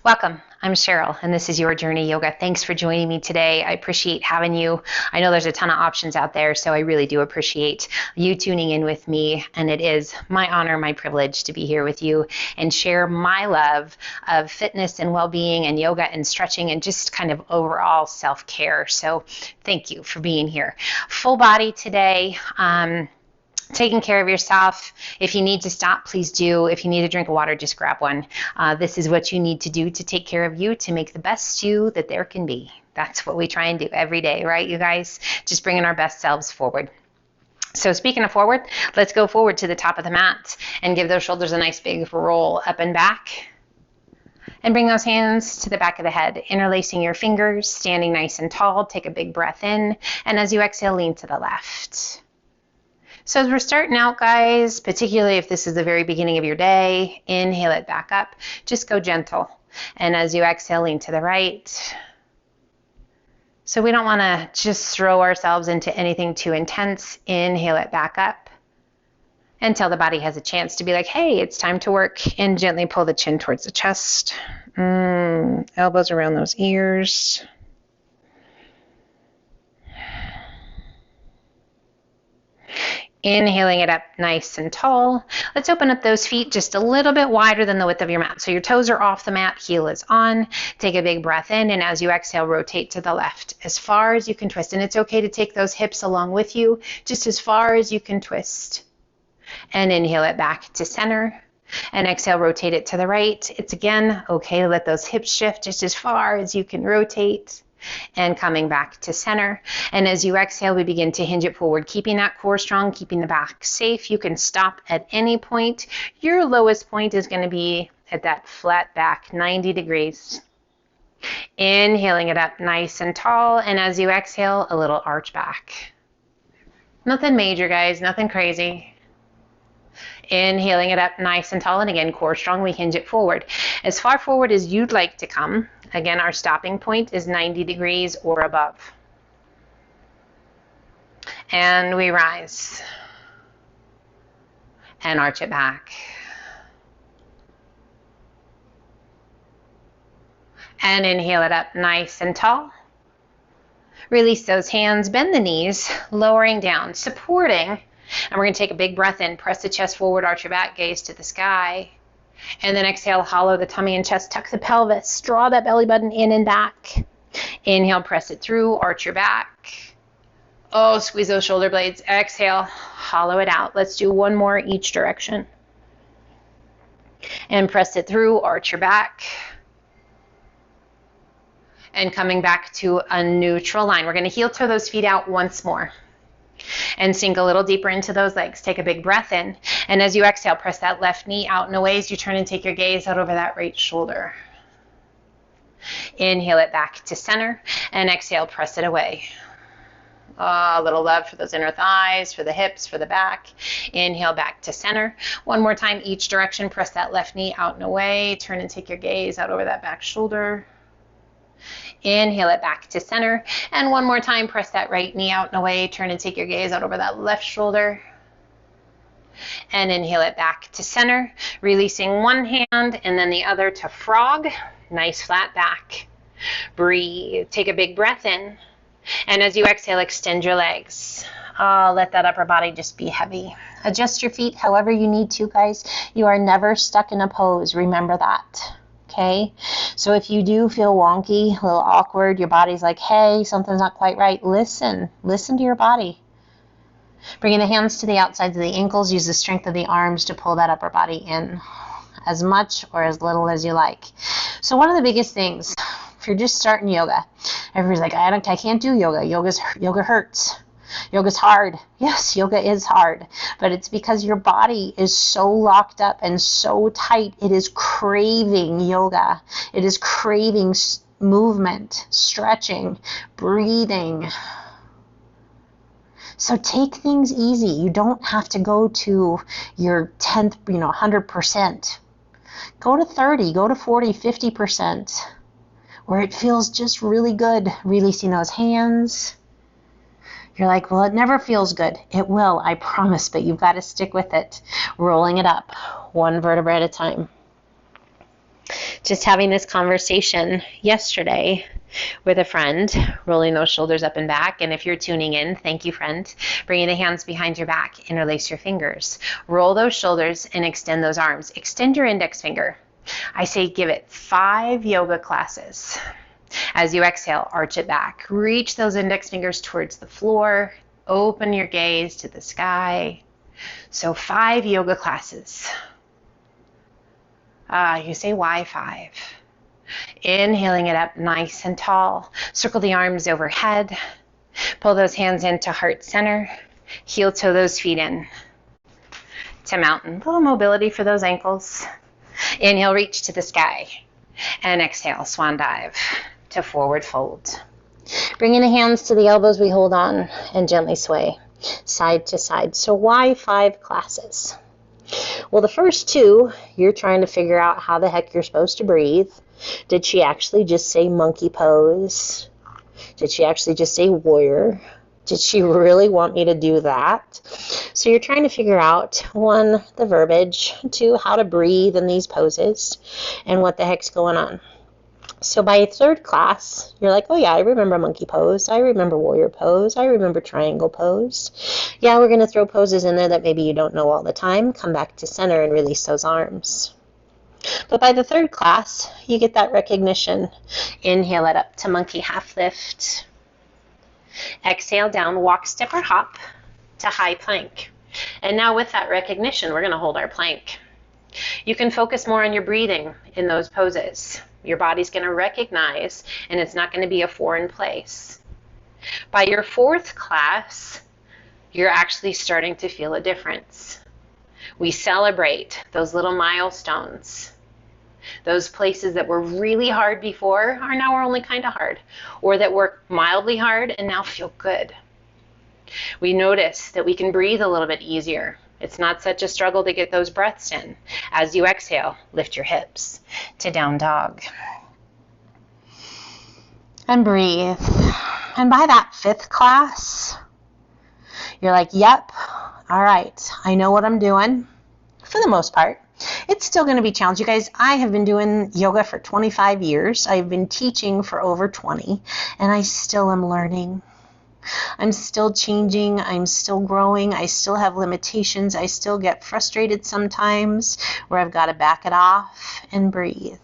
Welcome. I'm Cheryl, and this is Your Journey Yoga. Thanks for joining me today. I appreciate having you. I know there's a ton of options out there, so I really do appreciate you tuning in with me, and it is my honor, my privilege to be here with you and share my love of fitness and well-being and yoga and stretching and just kind of overall self-care. So thank you for being here. Full body today. Taking care of yourself. If you need to stop, please do. If you need a drink of water, just grab one. This is what you need to do to take care of you, to make the best you that there can be. That's what we try and do every day, right, you guys? Just bringing our best selves forward. So speaking of forward, let's go forward to the top of the mat and give those shoulders a nice big roll up and back. And bring those hands to the back of the head, interlacing your fingers, standing nice and tall. Take a big breath in. And as you exhale, lean to the left. So as we're starting out, guys, particularly if this is the very beginning of your day, inhale it back up. Just go gentle. And as you exhale, lean to the right. So we don't want to just throw ourselves into anything too intense. Inhale it back up until the body has a chance to be like, hey, it's time to work. And gently pull the chin towards the chest. Elbows around those ears. Inhaling it up nice and tall. Let's open up those feet just a little bit wider than the width of your mat. So your toes are off the mat, heel is on. Take a big breath in, and as you exhale, rotate to the left as far as you can twist. And it's okay to take those hips along with you, just as far as you can twist. And inhale it back to center. And exhale, rotate it to the right. It's again okay to let those hips shift just as far as you can rotate. And coming back to center. And as you exhale, we begin to hinge it forward, keeping that core strong, keeping the back safe. You can stop at any point. Your lowest point is going to be at that flat back, 90 degrees. Inhaling it up nice and tall. And as you exhale, a little arch back. Nothing major, guys, nothing crazy. Inhaling it up nice and tall. And again, core strong, we hinge it forward. As far forward as you'd like to come. Again, our stopping point is 90 degrees or above. And we rise. And arch it back. And inhale it up nice and tall. Release those hands, bend the knees, lowering down, supporting. And we're going to take a big breath in, press the chest forward, arch your back, gaze to the sky. And then exhale, hollow the tummy and chest, tuck the pelvis, draw that belly button in and back. Inhale, press it through, arch your back. Oh, squeeze those shoulder blades. Exhale, hollow it out. Let's do one more each direction. And press it through, arch your back. And coming back to a neutral line. We're going to heel toe those feet out once more. And sink a little deeper into those legs. Take a big breath in. And as you exhale, press that left knee out and away as you turn and take your gaze out over that right shoulder. Inhale it back to center. And exhale, press it away. A little love for those inner thighs, for the hips, for the back. Inhale back to center. One more time each direction. Press that left knee out and away. Turn and take your gaze out over that back shoulder. Inhale it back to center. And one more time, press that right knee out and away. Turn and take your gaze out over that left shoulder. And inhale it back to center. Releasing one hand and then the other to frog. Nice flat back. Breathe. Take a big breath in. And as you exhale, extend your legs. Let that upper body just be heavy. Adjust your feet however you need to, guys. You are never stuck in a pose. Remember that. Okay, so if you do feel wonky, a little awkward, your body's like, hey, something's not quite right, listen to your body. Bringing the hands to the outsides of the ankles, use the strength of the arms to pull that upper body in, as much or as little as you like. So one of the biggest things, if you're just starting yoga, everybody's like, I can't do yoga, yoga hurts. Yoga's hard. Yes, yoga is hard, but it's because your body is so locked up and so tight. It is craving yoga. It is craving movement, stretching, breathing. So take things easy. You don't have to go to your 10th, 100%. Go to 30, go to 40, 50%, where it feels just really good. Releasing those hands. You're like, well, it never feels good. It will, I promise, but you've got to stick with it. Rolling it up, one vertebra at a time. Just having this conversation yesterday with a friend, rolling those shoulders up and back. And if you're tuning in, thank you, friend. Bringing the hands behind your back, interlace your fingers. Roll those shoulders and extend those arms. Extend your index finger. I say give it 5 yoga classes. As you exhale, arch it back. Reach those index fingers towards the floor. Open your gaze to the sky. So 5 yoga classes. You say, why 5? Inhaling it up nice and tall. Circle the arms overhead. Pull those hands into heart center. Heel toe those feet in to mountain. A little mobility for those ankles. Inhale, reach to the sky. And exhale, swan dive to forward fold. Bringing the hands to the elbows, we hold on and gently sway side to side. So why 5 classes? Well, the first 2, you're trying to figure out how the heck you're supposed to breathe. Did she actually just say monkey pose? Did she actually just say warrior? Did she really want me to do that? So you're trying to figure out, 1, the verbiage, 2, how to breathe in these poses, and what the heck's going on. So by 3rd class, you're like, oh yeah, I remember monkey pose, I remember warrior pose, I remember triangle pose. Yeah, we're going to throw poses in there that maybe you don't know all the time. Come back to center and release those arms. But by the 3rd class, you get that recognition. Inhale it up to monkey half lift. Exhale down, walk, step, or hop to high plank. And now with that recognition, we're going to hold our plank. You can focus more on your breathing in those poses. Your body's going to recognize, and it's not going to be a foreign place. By your 4th class, you're actually starting to feel a difference. We celebrate those little milestones. Those places that were really hard before are now only kind of hard, or that were mildly hard and now feel good. We notice that we can breathe a little bit easier. It's not such a struggle to get those breaths in. As you exhale, lift your hips to down dog. And breathe. And by that 5th class, you're like, yep, all right, I know what I'm doing for the most part. It's still going to be challenging. You guys, I have been doing yoga for 25 years. I've been teaching for over 20, and I still am learning. I'm still changing. I'm still growing. I still have limitations. I still get frustrated sometimes where I've got to back it off and breathe.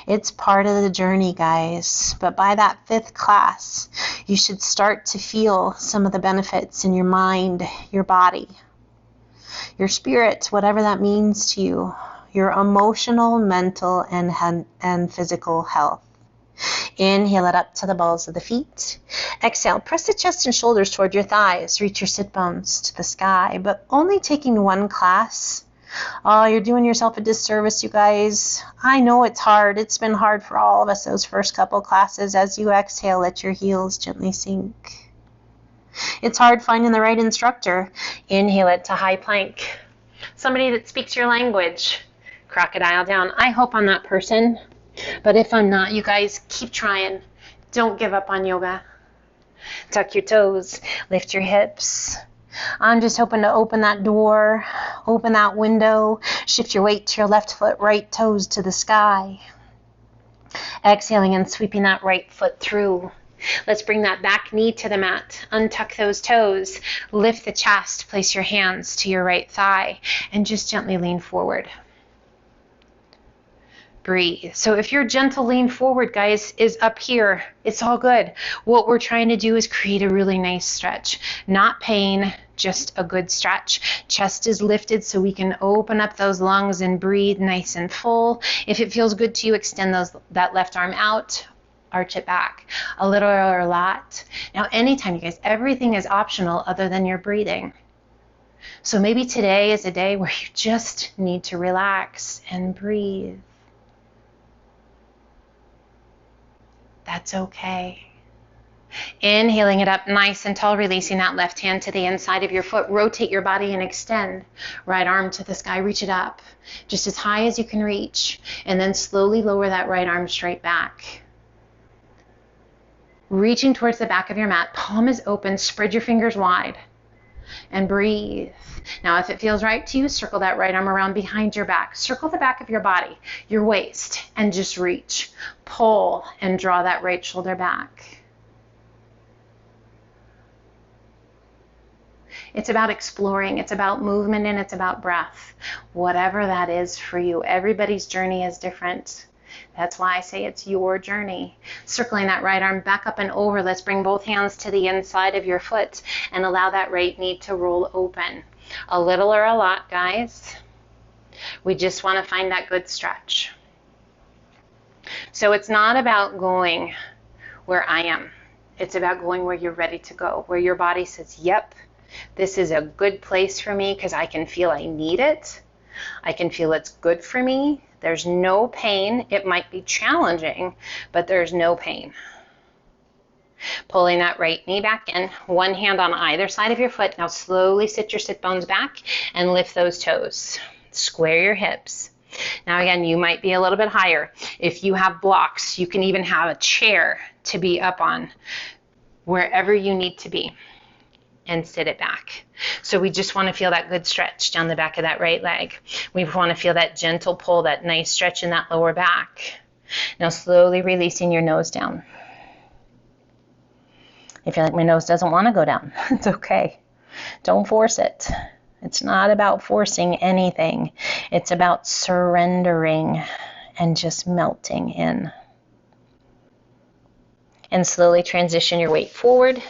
It's part of the journey, guys. But by that 5th class, you should start to feel some of the benefits in your mind, your body, your spirit, whatever that means to you, your emotional, mental, and physical health. Inhale it up to the balls of the feet. Exhale, press the chest and shoulders toward your thighs. Reach your sit bones to the sky, but only taking 1 class. Oh, you're doing yourself a disservice, you guys. I know it's hard. It's been hard for all of us those first couple classes. As you exhale, let your heels gently sink. It's hard finding the right instructor. Inhale it to high plank. Somebody that speaks your language. Crocodile down. I hope I'm that person. But if I'm not, you guys, keep trying. Don't give up on yoga. Tuck your toes. Lift your hips. I'm just hoping to open that door, open that window. Shift your weight to your left foot, right toes to the sky. Exhaling and sweeping that right foot through. Let's bring that back knee to the mat. Untuck those toes. Lift the chest. Place your hands to your right thigh and just gently lean forward. Breathe. So if your gentle lean forward, guys, is up here, it's all good. What we're trying to do is create a really nice stretch. Not pain, just a good stretch. Chest is lifted so we can open up those lungs and breathe nice and full. If it feels good to you, extend that left arm out. Arch it back. A little or a lot. Now, anytime, you guys, everything is optional other than your breathing. So maybe today is a day where you just need to relax and breathe. That's okay. Inhaling it up nice and tall, releasing that left hand to the inside of your foot. Rotate your body and extend. Right arm to the sky, reach it up just as high as you can reach, and then slowly lower that right arm straight back. Reaching towards the back of your mat, palm is open, spread your fingers wide. and breathe. Now, if it feels right to you, circle that right arm around behind your back. Circle the back of your body, your waist, and just reach. Pull and draw that right shoulder back. It's about exploring, it's about movement, and it's about breath. Whatever that is for you. Everybody's journey is different. That's why I say it's your journey. Circling that right arm back up and over. Let's bring both hands to the inside of your foot and allow that right knee to roll open. A little or a lot, guys. We just want to find that good stretch. So it's not about going where I am. It's about going where you're ready to go, where your body says, yep, this is a good place for me because I can feel I need it. I can feel it's good for me. There's no pain. It might be challenging, but there's no pain. Pulling that right knee back in, one hand on either side of your foot. Now slowly sit your sit bones back and lift those toes. Square your hips. Now again, you might be a little bit higher. If you have blocks, you can even have a chair to be up on, wherever you need to be, and sit it back. So we just want to feel that good stretch down the back of that right leg. We want to feel that gentle pull, that nice stretch in that lower back. Now slowly releasing your nose down. If you're like, my nose doesn't want to go down, it's okay. Don't force it. It's not about forcing anything. It's about surrendering and just melting in. And slowly transition your weight forward.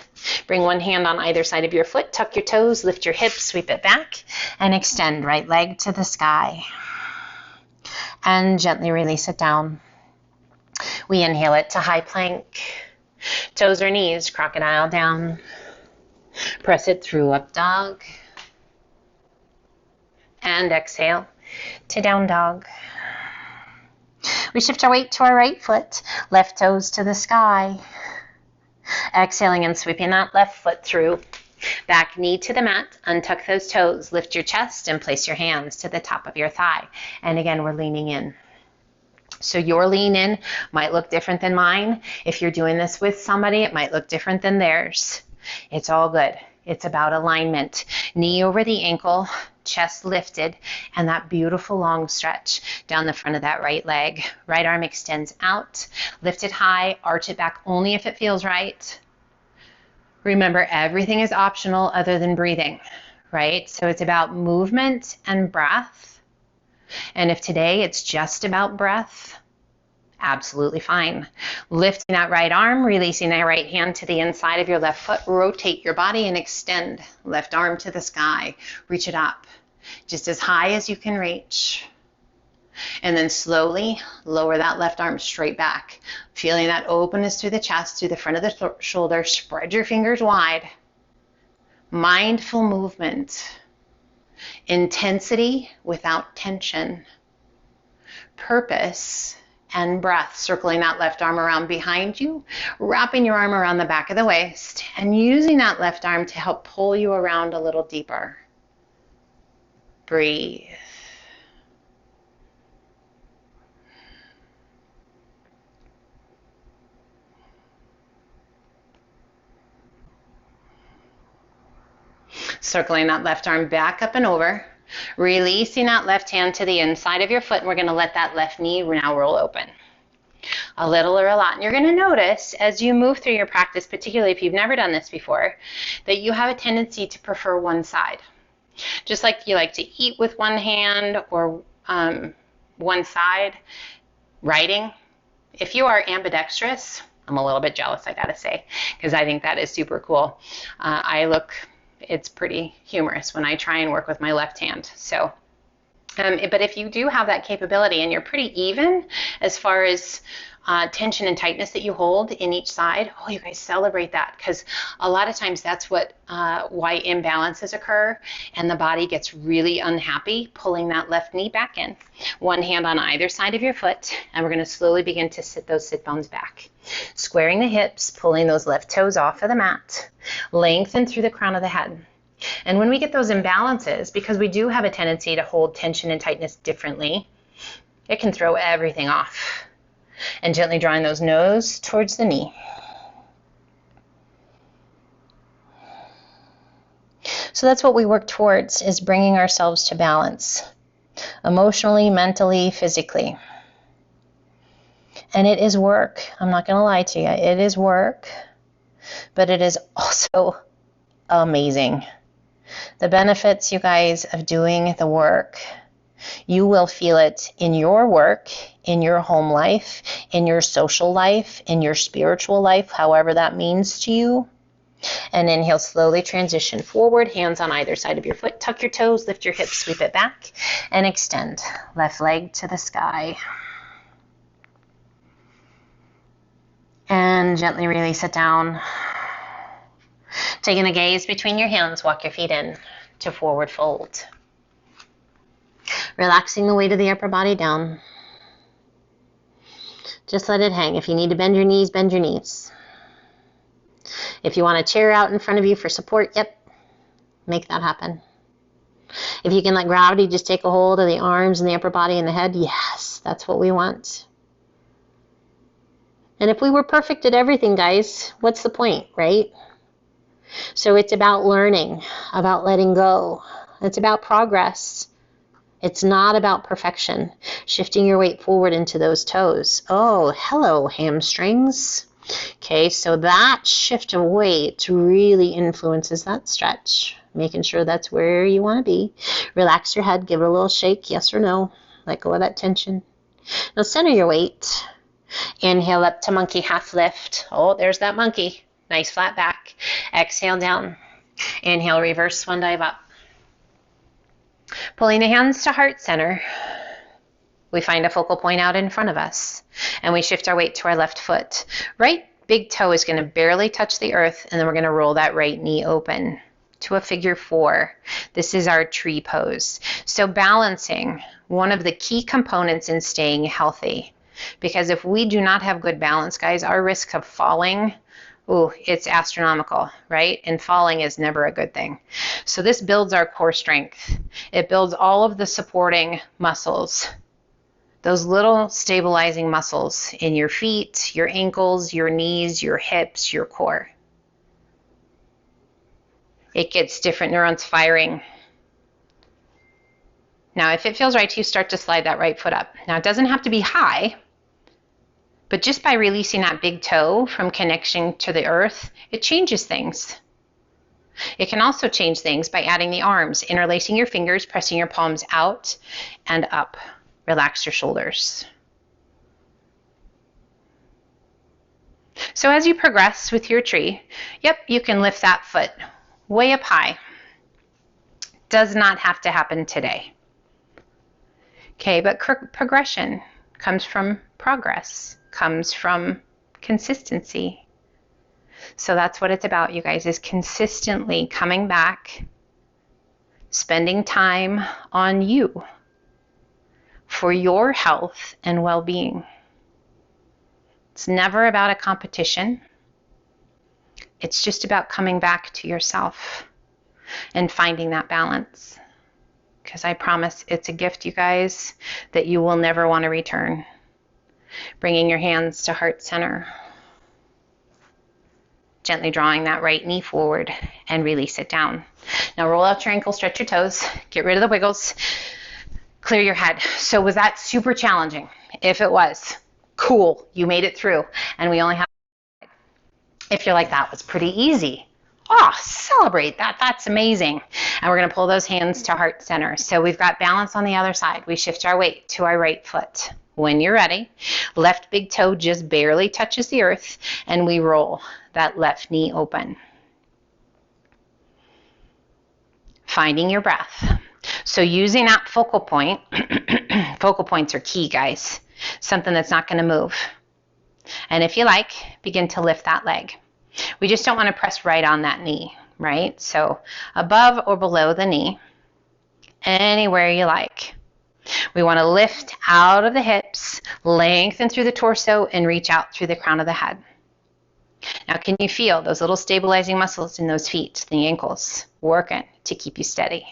Bring one hand on either side of your foot. Tuck your toes, lift your hips, sweep it back, and extend right leg to the sky. And gently release it down. We inhale it to high plank. Toes or knees, crocodile down. Press it through, up dog. And exhale to down dog. We shift our weight to our right foot, left toes to the sky. Exhaling and sweeping that left foot through. Back knee to the mat, untuck those toes, lift your chest and place your hands to the top of your thigh. And again, we're leaning in. So your lean in might look different than mine. If you're doing this with somebody, it might look different than theirs. It's all good. It's about alignment. Knee over the ankle, chest lifted, and that beautiful long stretch down the front of that right leg. Right arm extends out, lift it high, arch it back only if it feels right. Remember, everything is optional other than breathing, right? So it's about movement and breath. And if today it's just about breath, absolutely fine. Lifting that right arm, releasing that right hand to the inside of your left foot, rotate your body and extend. Left arm to the sky, reach it up, just as high as you can reach. And then slowly lower that left arm straight back, feeling that openness through the chest, through the front of the shoulder. Spread your fingers wide. Mindful movement. Intensity without tension. Purpose and breath. Circling that left arm around behind you, wrapping your arm around the back of the waist, and using that left arm to help pull you around a little deeper. Breathe. Circling that left arm back up and over, releasing that left hand to the inside of your foot, and we're going to let that left knee now roll open. A little or a lot. And you're going to notice as you move through your practice, particularly if you've never done this before, that you have a tendency to prefer one side. Just like you like to eat with one hand or one side, writing. If you are ambidextrous, I'm a little bit jealous, I gotta say, because I think that is super cool. It's pretty humorous when I try and work with my left hand. So, but if you do have that capability and you're pretty even as far as tension and tightness that you hold in each side, oh, you guys celebrate that, because a lot of times that's why imbalances occur and the body gets really unhappy. Pulling that left knee back in, one hand on either side of your foot, and we're going to slowly begin to sit those sit bones back. Squaring the hips, pulling those left toes off of the mat, lengthen through the crown of the head. And when we get those imbalances, because we do have a tendency to hold tension and tightness differently, it can throw everything off. And gently drawing those nose towards the knee. So that's what we work towards, is bringing ourselves to balance, emotionally, mentally, physically. And it is work. I'm not going to lie to you. It is work, but it is also amazing. The benefits, you guys, of doing the work, you will feel it in your work, in your home life, in your social life, in your spiritual life, however that means to you. And inhale, slowly transition forward, hands on either side of your foot. Tuck your toes, lift your hips, sweep it back, and extend. Left leg to the sky. And gently release it down. Taking the gaze between your hands, walk your feet in to forward fold. Relaxing the weight of the upper body down. Just let it hang. If you need to bend your knees, bend your knees. If you want a chair out in front of you for support, yep, make that happen. If you can let gravity just take a hold of the arms and the upper body and the head, yes, that's what we want. And if we were perfect at everything, guys, what's the point, right? So it's about learning, about letting go. It's about progress. It's not about perfection. Shifting your weight forward into those toes. Oh, hello, hamstrings. Okay, so that shift of weight really influences that stretch, making sure that's where you want to be. Relax your head, give it a little shake, yes or no. Let go of that tension. Now center your weight. Inhale up to monkey, half lift. Oh, there's that monkey. Nice flat back. Exhale down. Inhale, reverse swan dive up. Pulling the hands to heart center. We find a focal point out in front of us, and we shift our weight to our left foot. Right big toe is going to barely touch the earth, and then we're going to roll that right knee open to a figure 4. This is our tree pose. So balancing, one of the key components in staying healthy, because if we do not have good balance, guys, our risk of falling, it's astronomical, right? And falling is never a good thing. So this builds our core strength. It builds all of the supporting muscles, those little stabilizing muscles in your feet, your ankles, your knees, your hips, your core. It gets different neurons firing. Now, if it feels right to you, start to slide that right foot up. Now, it doesn't have to be high, but just by releasing that big toe from connection to the earth, it changes things. It can also change things by adding the arms, interlacing your fingers, pressing your palms out and up. Relax your shoulders. So as you progress with your tree, yep, you can lift that foot way up high. Does not have to happen today. Okay, but progression comes from progress, comes from consistency. So that's what it's about, you guys, is consistently coming back, spending time on you for your health and well-being. It's never about a competition. It's just about coming back to yourself and finding that balance. Because I promise it's a gift, you guys, that you will never want to return. Bringing your hands to heart center. Gently drawing that right knee forward and release it down. Now roll out your ankle, stretch your toes, get rid of the wiggles. Clear your head. So was that super challenging? If it was, cool, you made it through. And we only have, if you're like, that was pretty easy. Oh, celebrate that. That's amazing. And we're going to pull those hands to heart center. So we've got balance on the other side. We shift our weight to our right foot. When you're ready, left big toe just barely touches the earth, and we roll that left knee open. Finding your breath. So using that focal point, focal points are key, guys. Something that's not going to move. And if you like, begin to lift that leg. We just don't want to press right on that knee, right? So above or below the knee, anywhere you like. We want to lift out of the hips, lengthen through the torso, and reach out through the crown of the head. Now, can you feel those little stabilizing muscles in those feet, the ankles, working to keep you steady?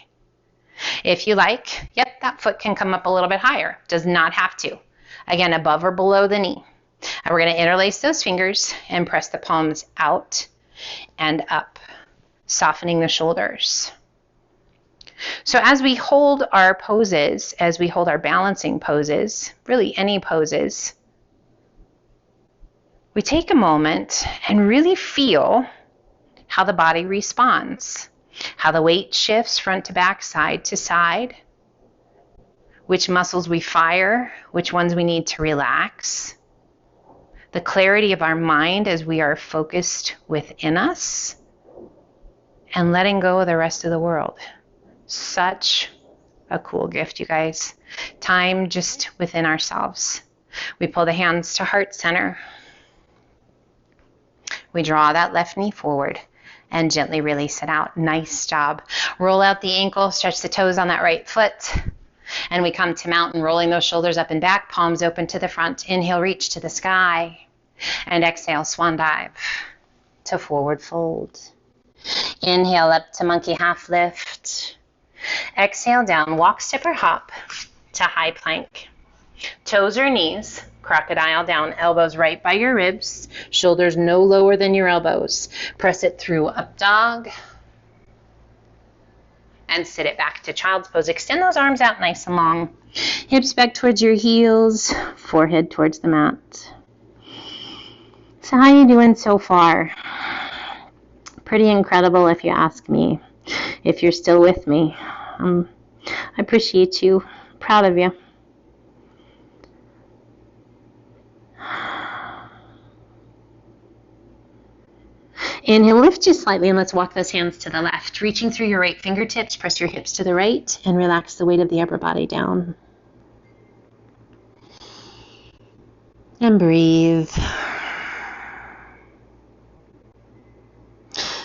If you like, yep, that foot can come up a little bit higher. Does not have to. Again, above or below the knee. And we're going to interlace those fingers and press the palms out and up, softening the shoulders. So as we hold our poses, as we hold our balancing poses, really any poses, we take a moment and really feel how the body responds, how the weight shifts front to back, side to side, which muscles we fire, which ones we need to relax, the clarity of our mind as we are focused within us, and letting go of the rest of the world. Such a cool gift, you guys. Time just within ourselves. We pull the hands to heart center. We draw that left knee forward and gently release it out. Nice job. Roll out the ankle, stretch the toes on that right foot. And we come to mountain, rolling those shoulders up and back, palms open to the front. Inhale, reach to the sky. And exhale, swan dive to forward fold. Inhale up to monkey half lift. Exhale down, walk, step, or hop to high plank. Toes or knees, crocodile down, elbows right by your ribs, shoulders no lower than your elbows. Press it through up dog. And sit it back to child's pose. Extend those arms out nice and long. Hips back towards your heels, forehead towards the mat. So how are you doing so far? Pretty incredible if you ask me. If you're still with me, I appreciate you. Proud of you. Inhale, lift just slightly, and let's walk those hands to the left. Reaching through your right fingertips, press your hips to the right, and relax the weight of the upper body down. And breathe.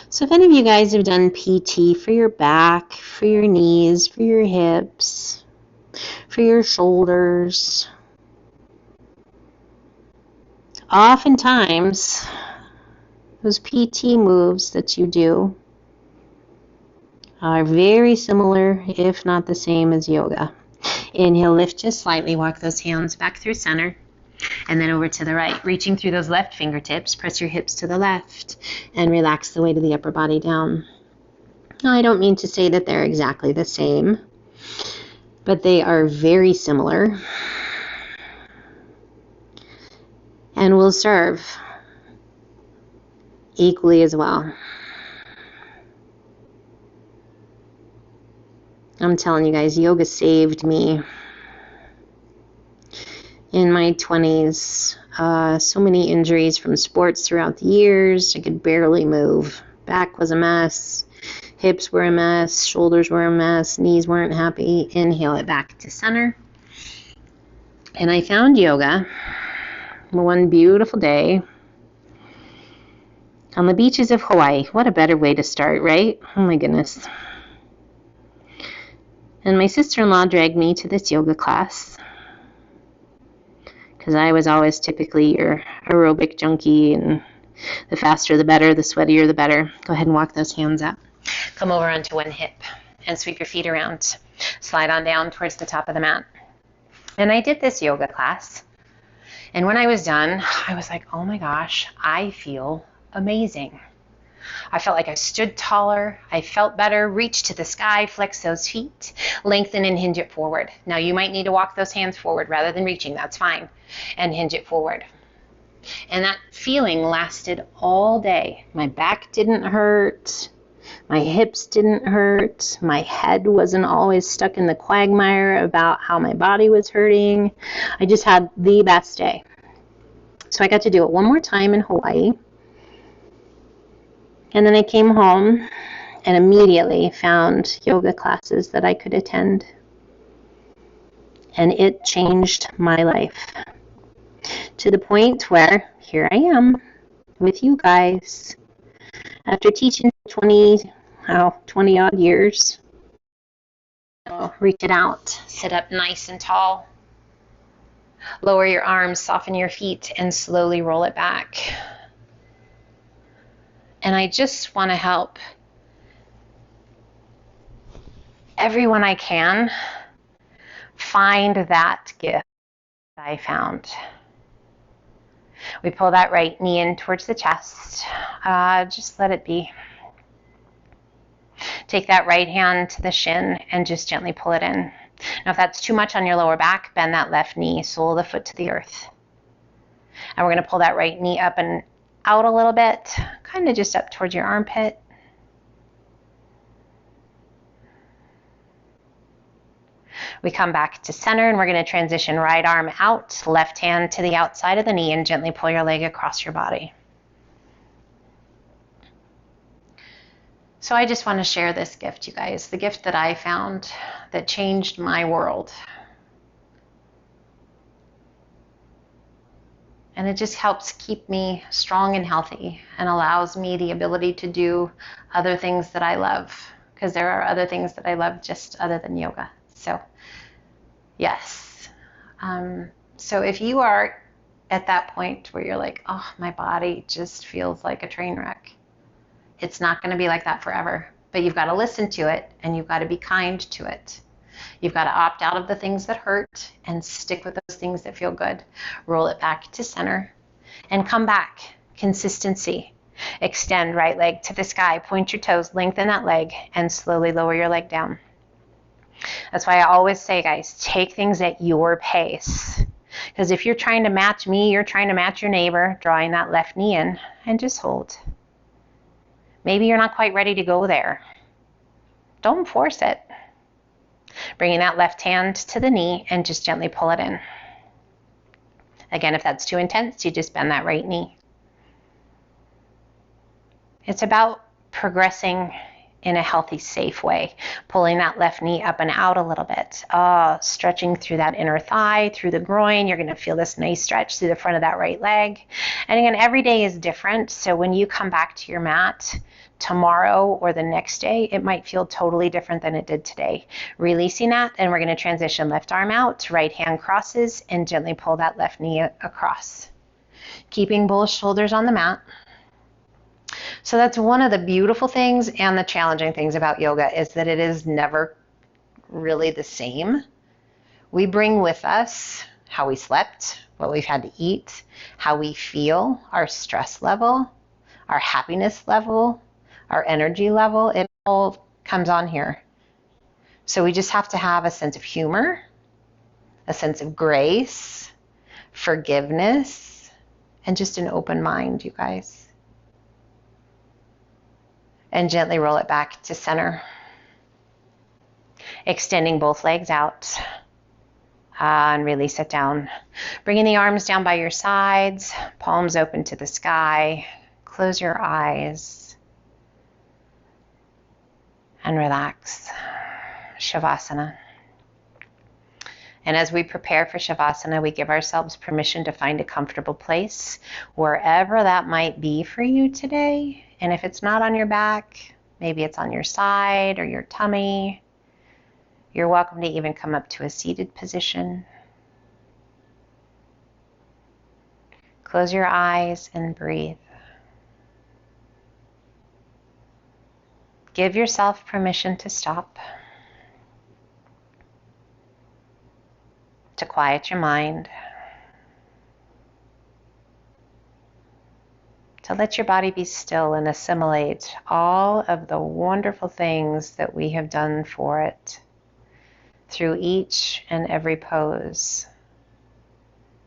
So if any of you guys have done PT for your back, for your knees, for your hips, for your shoulders, oftentimes those PT moves that you do are very similar, if not the same, as yoga. Inhale, lift just slightly, walk those hands back through center. And then over to the right, reaching through those left fingertips, press your hips to the left and relax the weight of the upper body down. Now, I don't mean to say that they're exactly the same, but they are very similar and will serve equally as well. I'm telling you guys, yoga saved me in my 20s. So many injuries from sports throughout the years. I could barely move. Back was a mess. Hips were a mess. Shoulders were a mess. Knees weren't happy. Inhale it back to center. And I found yoga one beautiful day on the beaches of Hawaii. What a better way to start, right? Oh my goodness. And my sister-in-law dragged me to this yoga class, because I was always typically your aerobic junkie, and the faster the better, the sweatier the better. Go ahead and walk those hands up. Come over onto one hip and sweep your feet around. Slide on down towards the top of the mat. And I did this yoga class, and when I was done, I was like, oh my gosh, I feel amazing. I felt like I stood taller, I felt better, reach to the sky, flex those feet, lengthen and hinge it forward. Now you might need to walk those hands forward rather than reaching, that's fine, and hinge it forward. And that feeling lasted all day. My back didn't hurt, my hips didn't hurt, my head wasn't always stuck in the quagmire about how my body was hurting. I just had the best day. So I got to do it one more time in Hawaii. And then I came home and immediately found yoga classes that I could attend. And it changed my life to the point where here I am with you guys after teaching 20 odd years. Reach it out, sit up nice and tall. Lower your arms, soften your feet, and slowly roll it back. And I just want to help everyone I can find that gift I found. We pull that right knee in towards the chest. Just let it be. Take that right hand to the shin and just gently pull it in. Now, if that's too much on your lower back, bend that left knee, sole of the foot to the earth. And we're going to pull that right knee up and out a little bit, kind of just up towards your armpit. We come back to center, and we're going to transition right arm out, left hand to the outside of the knee, and gently pull your leg across your body. So I just want to share this gift, you guys, the gift that I found that changed my world. And it just helps keep me strong and healthy and allows me the ability to do other things that I love, because there are other things that I love just other than yoga. So yes. So if you are at that point where you're like, oh, my body just feels like a train wreck, it's not going to be like that forever. But you've got to listen to it, and you've got to be kind to it. You've got to opt out of the things that hurt and stick with those things that feel good. Roll it back to center and come back. Consistency. Extend right leg to the sky. Point your toes, lengthen that leg, and slowly lower your leg down. That's why I always say, guys, take things at your pace. Because if you're trying to match me, you're trying to match your neighbor, drawing that left knee in, and just hold. Maybe you're not quite ready to go there. Don't force it. Bringing that left hand to the knee and just gently pull it in. Again, if that's too intense, you just bend that right knee. It's about progressing in a healthy, safe way. Pulling that left knee up and out a little bit. Stretching through that inner thigh, through the groin. You're going to feel this nice stretch through the front of that right leg. And again, every day is different. So when you come back to your mat tomorrow or the next day, it might feel totally different than it did today. Releasing that, and we're going to transition left arm out, right hand crosses, and gently pull that left knee across. Keeping both shoulders on the mat. So that's one of the beautiful things and the challenging things about yoga, is that it is never really the same. We bring with us how we slept, what we've had to eat, how we feel, our stress level, our happiness level, our energy level. It all comes on here. So we just have to have a sense of humor, a sense of grace, forgiveness, and just an open mind, you guys. And gently roll it back to center. Extending both legs out. And release it down. Bringing the arms down by your sides, palms open to the sky. Close your eyes. And relax. Savasana. And as we prepare for Savasana, we give ourselves permission to find a comfortable place, wherever that might be for you today. And if it's not on your back, maybe it's on your side or your tummy. You're welcome to even come up to a seated position. Close your eyes and breathe. Give yourself permission to stop, to quiet your mind, to let your body be still and assimilate all of the wonderful things that we have done for it through each and every pose,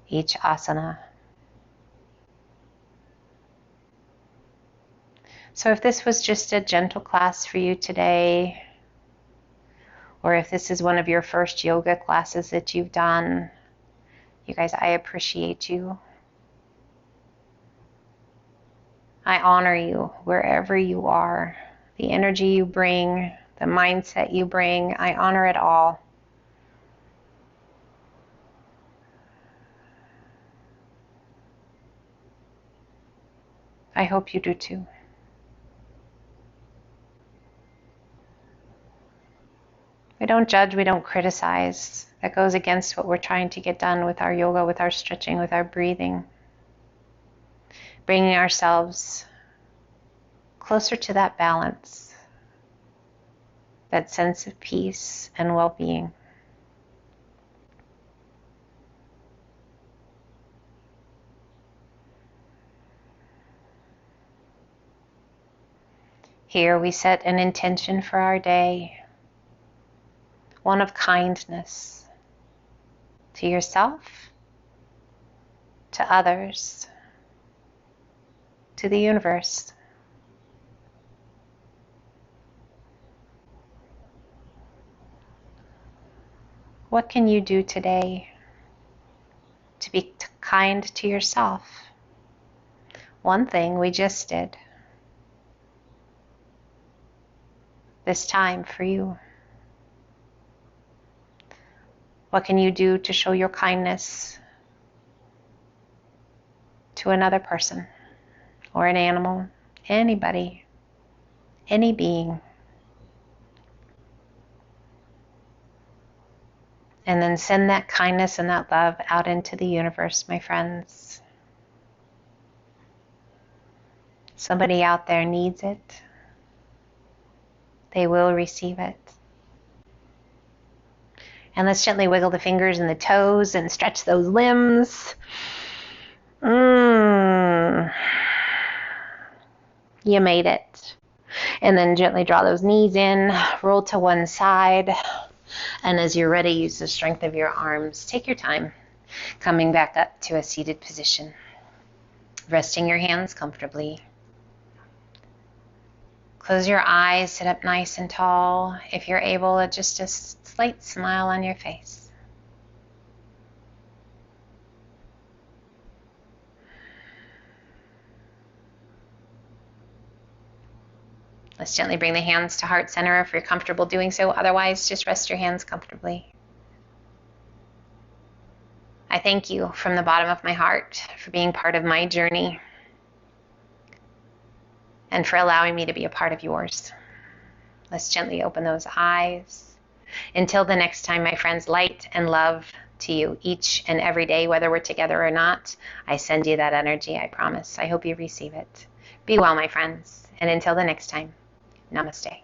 each asana. So if this was just a gentle class for you today, or if this is one of your first yoga classes that you've done, you guys, I appreciate you. I honor you wherever you are. The energy you bring, the mindset you bring, I honor it all. I hope you do too. We don't judge, we don't criticize. That goes against what we're trying to get done with our yoga, with our stretching, with our breathing. Bringing ourselves closer to that balance, that sense of peace and well-being. Here we set an intention for our day, one of kindness to yourself, to others, to the universe. What can you do today to be kind to yourself? One thing we just did. This time for you. What can you do to show your kindness to another person or an animal, anybody, any being? And then send that kindness and that love out into the universe, my friends. Somebody out there needs it. They will receive it. And let's gently wiggle the fingers and the toes and stretch those limbs. You made it. And then gently draw those knees in, roll to one side. And as you're ready, use the strength of your arms. Take your time, coming back up to a seated position. Resting your hands comfortably. Close your eyes, sit up nice and tall. If you're able, just a slight smile on your face. Let's gently bring the hands to heart center if you're comfortable doing so. Otherwise, just rest your hands comfortably. I thank you from the bottom of my heart for being part of my journey and for allowing me to be a part of yours. Let's gently open those eyes. Until the next time, my friends, light and love to you each and every day, whether we're together or not. I send you that energy, I promise. I hope you receive it. Be well, my friends. And until the next time, namaste.